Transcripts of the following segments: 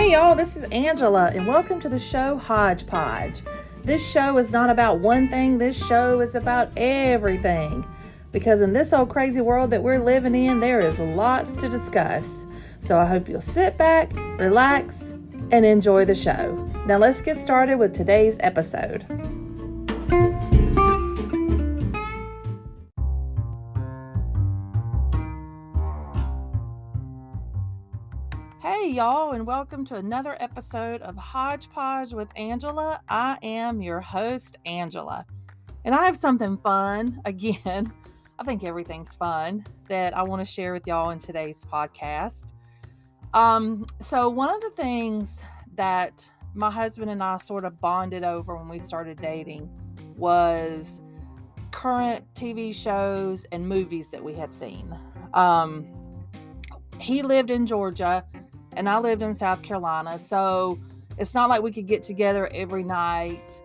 Hey y'all, this is Angela, and welcome to the show Hodgepodge. This show is not about one thing, this show is about everything. Because in this old crazy world that we're living in, there is lots to discuss. So I hope you'll sit back, relax, and enjoy the show. Now let's get started with today's episode. Hey y'all, and welcome to another episode of Hodgepodge with Angela. I am your host, Angela. And I have something fun, again, I think everything's fun, that I want to share with y'all in today's podcast. So one of the things that my husband and I sort of bonded over when we started dating was current TV shows and movies that we had seen. He lived in Georgia and I lived in South Carolina, so it's not like we could get together every night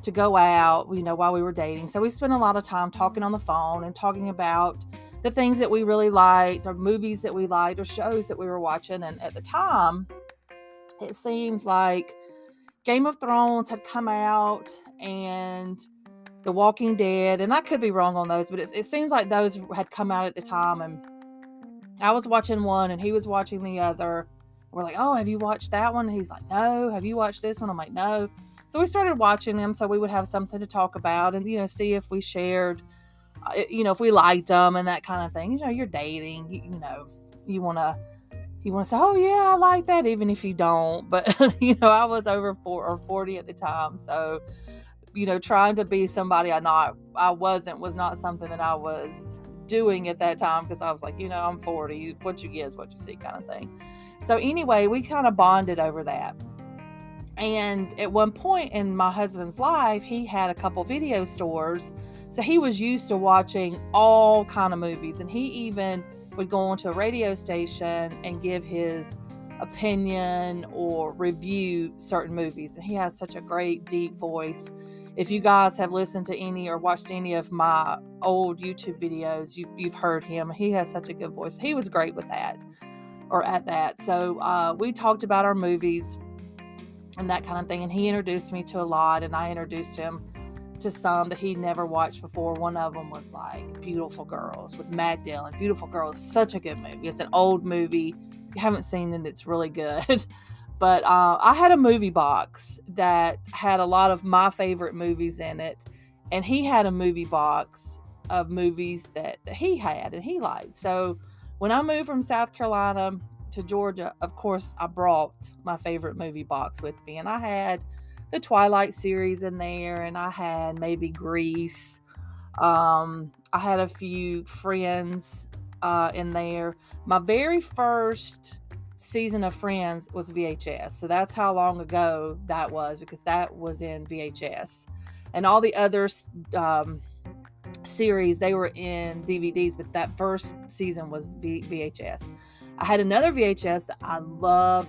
to go out, while we were dating. So we spent a lot of time talking on the phone and talking about the things that we really liked, or movies that we liked, or shows that we were watching. And at the time, it seems like Game of Thrones had come out and The Walking Dead, and I could be wrong on those, but it seems like those had come out at the time, and I was watching one and he was watching the other. We're like, oh, have you watched that one? And he's like, no. Have you watched this one? I'm like, no. So we started watching them so we would have something to talk about and, see if we shared, if we liked them and that kind of thing. You're dating, you want to say, oh yeah, I like that, even if you don't. But, I was over 40 at the time. So, trying to be somebody I wasn't was not something that I was doing at that time, because I was like, I'm 40, what you get is what you see, kind of thing. So anyway, we kind of bonded over that. And at one point in my husband's life, he had a couple video stores. So he was used to watching all kind of movies. And he even would go onto a radio station and give his opinion or review certain movies. And he has such a great, deep voice. If you guys have listened to any or watched any of my old YouTube videos, you've heard him. He has such a good voice. He was great with that, or at that. So we talked about our movies and that kind of thing. And he introduced me to a lot, and I introduced him to some that he'd never watched before. One of them was like Beautiful Girls with Matt Dillon. Beautiful Girls, such a good movie. It's an old movie. If you haven't seen it, it's really good. But I had a movie box that had a lot of my favorite movies in it. And he had a movie box of movies that he had and he liked. So when I moved from South Carolina to Georgia, of course, I brought my favorite movie box with me. And I had the Twilight series in there, and I had maybe Grease. I had a few Friends in there. My very first season of Friends was VHS. So that's how long ago that was, because that was in VHS. And all the other series, they were in DVDs, but that first season was VHS. I had another VHS that I love,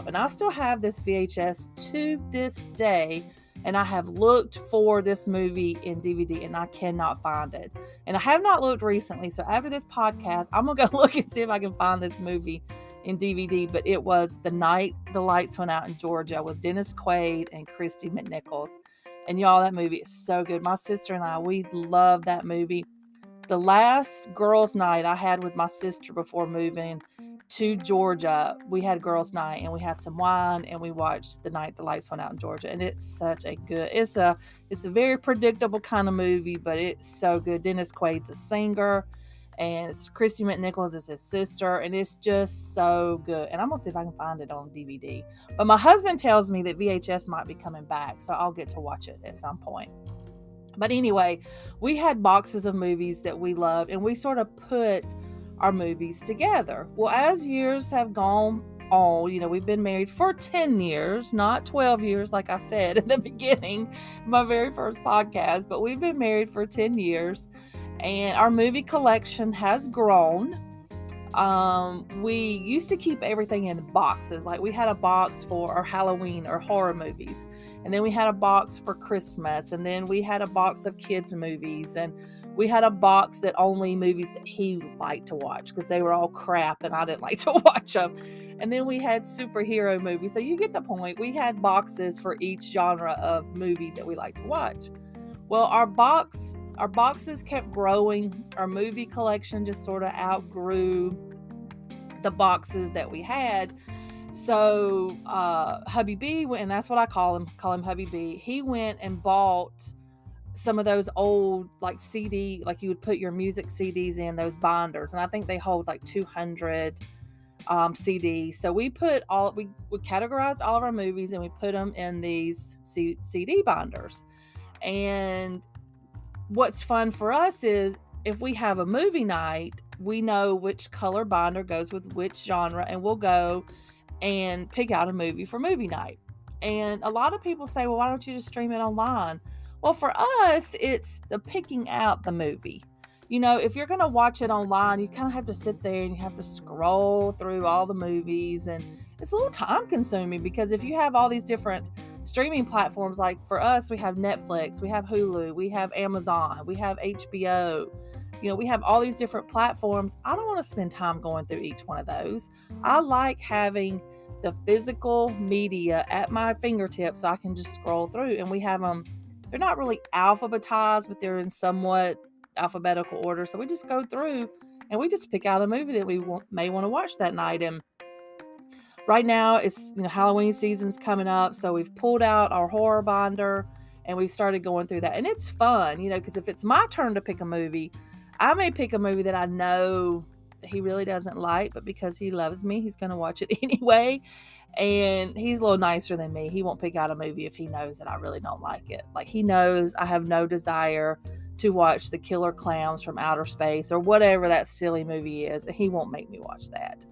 and I still have this VHS to this day, and I have looked for this movie in DVD, and I cannot find it. And I have not looked recently, so after this podcast, I'm going to go look and see if I can find this movie in DVD. But it was The Night the Lights Went Out in Georgia with Dennis Quaid and Christy McNichols. And y'all, that movie is so good. My sister and I, we love that movie. The last girls' night I had with my sister before moving to Georgia, we had girls' night and we had some wine and we watched The Night the Lights Went Out in Georgia. And it's such a good, it's a very predictable kind of movie, but it's so good. Dennis Quaid's a singer, and Christy McNichols is his sister, and it's just so good. And I'm going to see if I can find it on DVD. But my husband tells me that VHS might be coming back, so I'll get to watch it at some point. But anyway, we had boxes of movies that we loved, and we sort of put our movies together. Well, as years have gone on, we've been married for 10 years, not 12 years, like I said in the beginning, my very first podcast, but we've been married for 10 years. And our movie collection has grown. We used to keep everything in boxes. Like we had a box for our Halloween or horror movies. And then we had a box for Christmas. And then we had a box of kids movies. And We had a box that only movies that he liked to watch because they were all crap and I didn't like to watch them. And then we had superhero movies. So you get the point. We had boxes for each genre of movie that we like to watch. Well, our boxes kept growing. Our movie collection just sort of outgrew the boxes that we had. So Hubby B went, and that's what I call him Hubby B. He went and bought some of those old like CD, like you would put your music CDs in, those binders, and I think they hold like 200 CDs. So we categorized all of our movies and we put them in these CD binders. And what's fun for us is if we have a movie night, we know which color binder goes with which genre, and we'll go and pick out a movie for movie night. And a lot of people say, well, why don't you just stream it online? Well, for us, it's the picking out the movie. If you're going to watch it online, you kind of have to sit there and you have to scroll through all the movies, and it's a little time consuming because if you have all these different streaming platforms, like for us, we have Netflix, we have Hulu, we have Amazon, we have HBO, we have all these different platforms. I don't want to spend time going through each one of those. I like having the physical media at my fingertips so I can just scroll through, and we have them. They're not really alphabetized, but they're in somewhat alphabetical order. So we just go through and we just pick out a movie that we may want to watch that night. And right now it's Halloween season's coming up, so we've pulled out our horror binder and we've started going through that, and it's fun, because if it's my turn to pick a movie, I may pick a movie that I know he really doesn't like, but because he loves me, he's going to watch it anyway. And he's a little nicer than me. He won't pick out a movie if he knows that I really don't like it. Like, he knows I have no desire to watch The Killer Clowns from Outer Space or whatever that silly movie is. He won't make me watch that.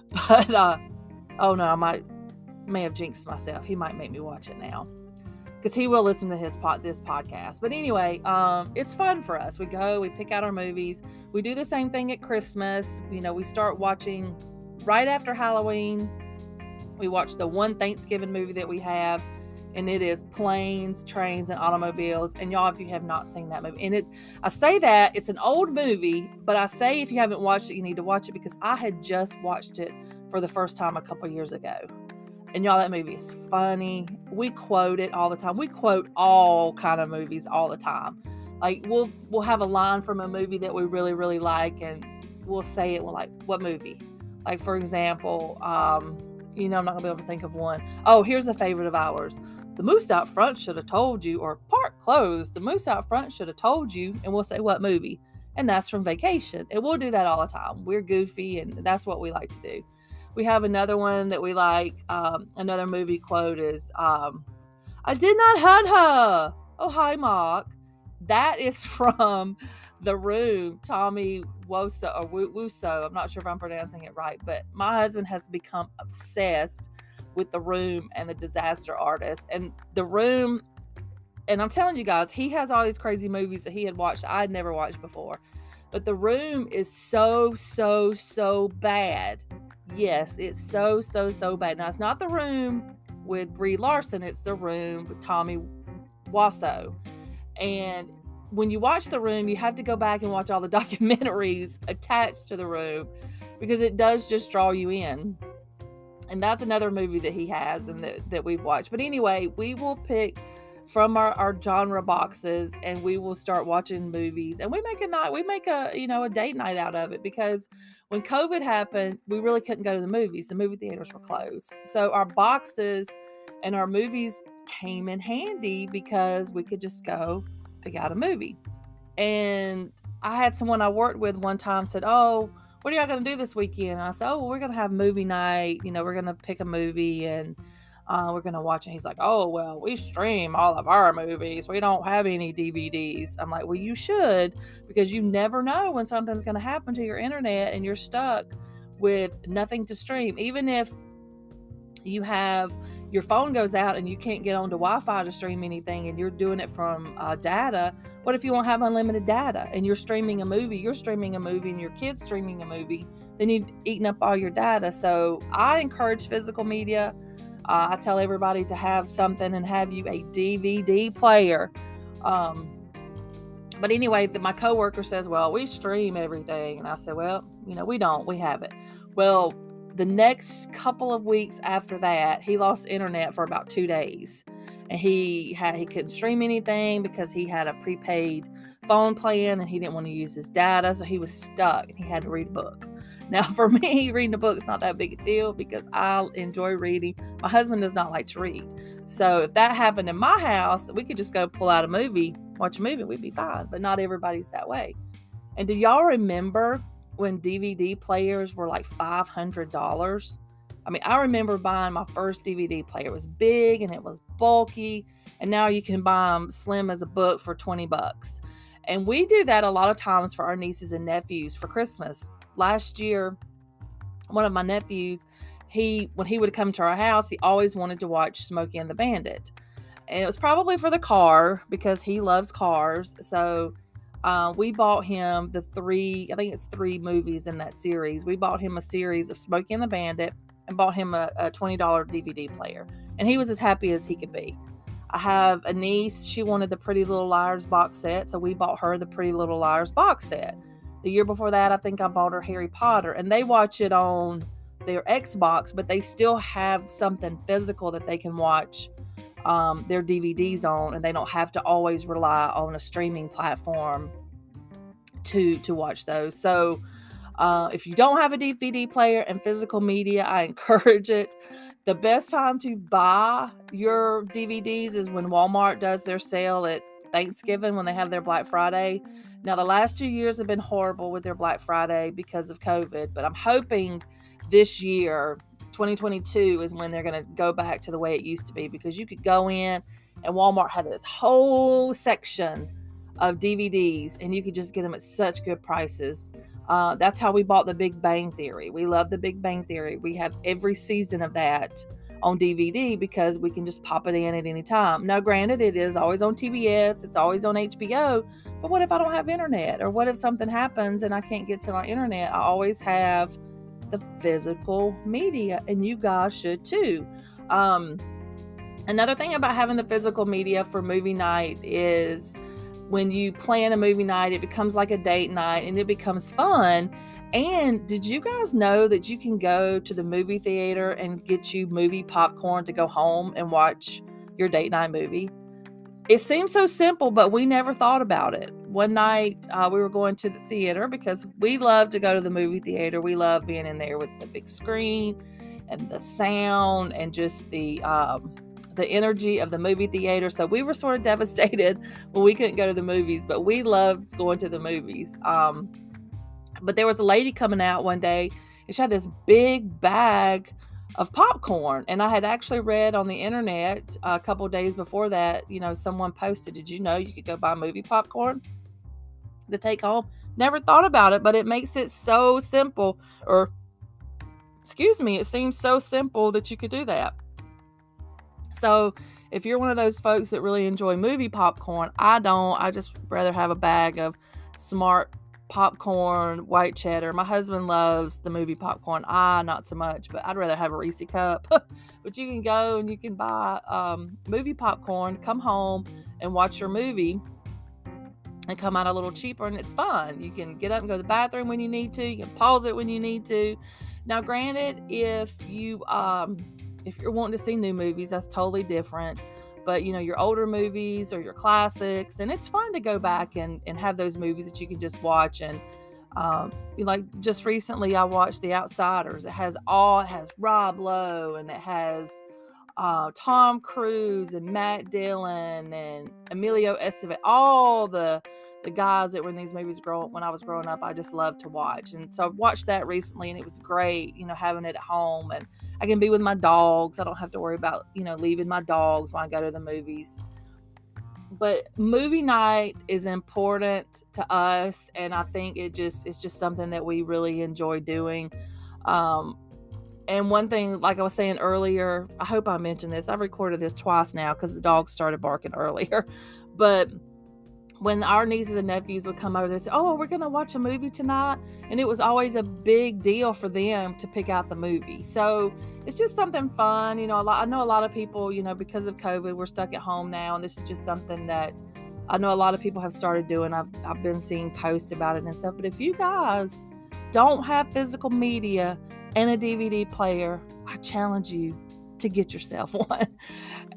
But, oh no, I may have jinxed myself. He might make me watch it now, because he will listen to this podcast. But anyway, it's fun for us. We pick out our movies. We do the same thing at Christmas. We start watching right after Halloween. We watch the one Thanksgiving movie that we have, and it is Planes, Trains, and Automobiles. And y'all, if you have not seen that movie, and I say that it's an old movie, but I say if you haven't watched it, you need to watch it, because I had just watched it for the first time a couple years ago. And y'all, that movie is funny. We quote it all the time. We quote all kind of movies all the time. Like, we'll have a line from a movie that we really, really like, and we'll say it. We're like, what movie? Like, for example, I'm not going to be able to think of one. Oh, here's a favorite of ours. The moose out front should have told you, or park closed. The moose out front should have told you. And we'll say, what movie? And that's from Vacation. And we'll do that all the time. We're goofy, and that's what we like to do. We have another one that we like. Another movie quote is, I did not hurt her. Oh, hi, Mark. That is from The Room, Tommy Wiseau. I'm not sure if I'm pronouncing it right, but my husband has become obsessed with The Room and The Disaster Artist. And The Room, and I'm telling you guys, he has all these crazy movies that he had watched I had never watched before. But The Room is so, so, so bad. Yes, it's so, so, so bad. Now, it's not The Room with Brie Larson. It's The Room with Tommy Wiseau. And when you watch The Room, you have to go back and watch all the documentaries attached to The Room, because it does just draw you in. And that's another movie that he has and that we've watched. But anyway, we will pick from our genre boxes, and we will start watching movies, and we make a date night out of it, because when COVID happened, we really couldn't go to the movies. The movie theaters were closed. So our boxes and our movies came in handy, because we could just go pick out a movie. And I had someone I worked with one time said, oh, what are y'all going to do this weekend? And I said, oh, well, we're going to have movie night. We're going to pick a movie, and we're going to watch it. He's like, oh, well, we stream all of our movies. We don't have any DVDs. I'm like, well, you should, because you never know when something's going to happen to your internet and you're stuck with nothing to stream. Even if you have your phone goes out and you can't get onto Wi-Fi to stream anything, and you're doing it from data. What if you won't have unlimited data and you're streaming a movie, and your kid's streaming a movie? Then you've eaten up all your data. So I encourage physical media. I tell everybody to have something, and have you a DVD player. But anyway, my coworker says, well, we stream everything. And I said, well, we don't. We have it. Well, the next couple of weeks after that, he lost internet for about 2 days. And he couldn't stream anything because he had a prepaid phone plan and he didn't want to use his data. So he was stuck and he had to read a book. Now, for me, reading a book is not that big a deal because I enjoy reading. My husband does not like to read. So if that happened in my house, we could just go pull out a movie, watch a movie, we'd be fine. But not everybody's that way. And do y'all remember when DVD players were like $500? I mean, I remember buying my first DVD player. It was big and it was bulky. And now you can buy them slim as a book for $20. And we do that a lot of times for our nieces and nephews for Christmas. Last year, one of my nephews, when he would come to our house, he always wanted to watch Smokey and the Bandit. And it was probably for the car because he loves cars. So we bought him I think it's 3 movies in that series. We bought him a series of Smokey and the Bandit and bought him a $20 DVD player. And he was as happy as he could be. I have a niece. She wanted the Pretty Little Liars box set. So we bought her the Pretty Little Liars box set. The year before that, I think I bought her Harry Potter. And they watch it on their Xbox, but they still have something physical that they can watch their DVDs on, and they don't have to always rely on a streaming platform to watch those. So if you don't have a DVD player and physical media, I encourage it. The best time to buy your DVDs is when Walmart does their sale at Thanksgiving, when they have their Black Friday. Now, the last 2 years have been horrible with their Black Friday because of COVID, but I'm hoping this year, 2022, is when they're going to go back to the way it used to be, because you could go in and Walmart had this whole section of DVDs and you could just get them at such good prices. That's how we bought The Big Bang Theory. We love The Big Bang Theory. We have every season of that on DVD because we can just pop it in at any time. Now, granted, it is always on TBS, it's always on HBO, but what if I don't have internet? Or what if something happens and I can't get to my internet? I always have the physical media, and you guys should too. Another thing about having the physical media for movie night is when you plan a movie night, it becomes like a date night and it becomes fun. And did you guys know that you can go to the movie theater and get you movie popcorn to go home and watch your date night movie? It seems so simple, but we never thought about it. One night we were going to the theater because we love to go to the movie theater. We love being in there with the big screen and the sound and just the energy of the movie theater. So we were sort of devastated when we couldn't go to the movies, but we loved going to the movies. But there was a lady coming out one day and she had this big bag of popcorn. And I had actually read on the internet a couple of days before that, someone posted, did you know you could go buy movie popcorn to take home? Never thought about it, but it makes it so simple, it seems so simple that you could do that. So if you're one of those folks that really enjoy movie popcorn, I don't. I just rather have a bag of Smart popcorn, white cheddar. My husband loves the movie popcorn. I not so much, but I'd rather have a Reese cup. But you can go and you can buy movie popcorn, come home and watch your movie and come out a little cheaper, and it's fun. You can get up and go to the bathroom when you need to. You can pause it when you need to. Now, granted, if you're wanting to see new movies, that's totally different. But, your older movies or your classics, and it's fun to go back and have those movies that you can just watch. And like just recently, I watched The Outsiders. It has Rob Lowe, and it has Tom Cruise and Matt Dillon and Emilio Estevez, all the guys that were in these movies when I was growing up. I just loved to watch, and so I watched that recently, and it was great, having it at home, and I can be with my dogs. I don't have to worry about leaving my dogs when I go to the movies. But movie night is important to us, and I think it's just something that we really enjoy doing. And one thing, like I was saying earlier, I hope I mentioned this. I've recorded this twice now because the dogs started barking earlier. But when our nieces and nephews would come over, they'd say, oh, we're going to watch a movie tonight. And it was always a big deal for them to pick out the movie. So it's just something fun. I know a lot of people, because of COVID, we're stuck at home now. And this is just something that I know a lot of people have started doing. I've been seeing posts about it and stuff. But if you guys don't have physical media and a DVD player, I challenge you to get yourself one.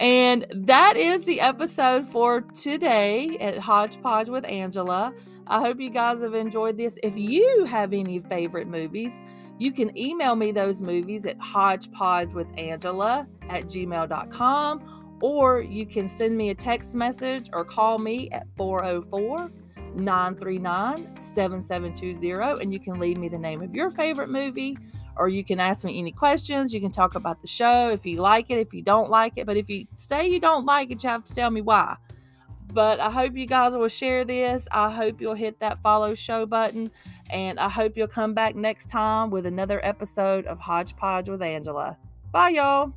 And that is the episode for today at Hodgepodge with Angela. I hope you guys have enjoyed this. If you have any favorite movies, you can email me those movies at hodgepodgewithangela@gmail.com, or you can send me a text message or call me at 404-939-7720, and you can leave me the name of your favorite movie, or you can ask me any questions. You can talk about the show, if you like it, if you don't like it. But if you say you don't like it, you have to tell me why. But I hope you guys will share this. I hope you'll hit that follow show button. And I hope you'll come back next time with another episode of Hodgepodge with Angela. Bye, y'all.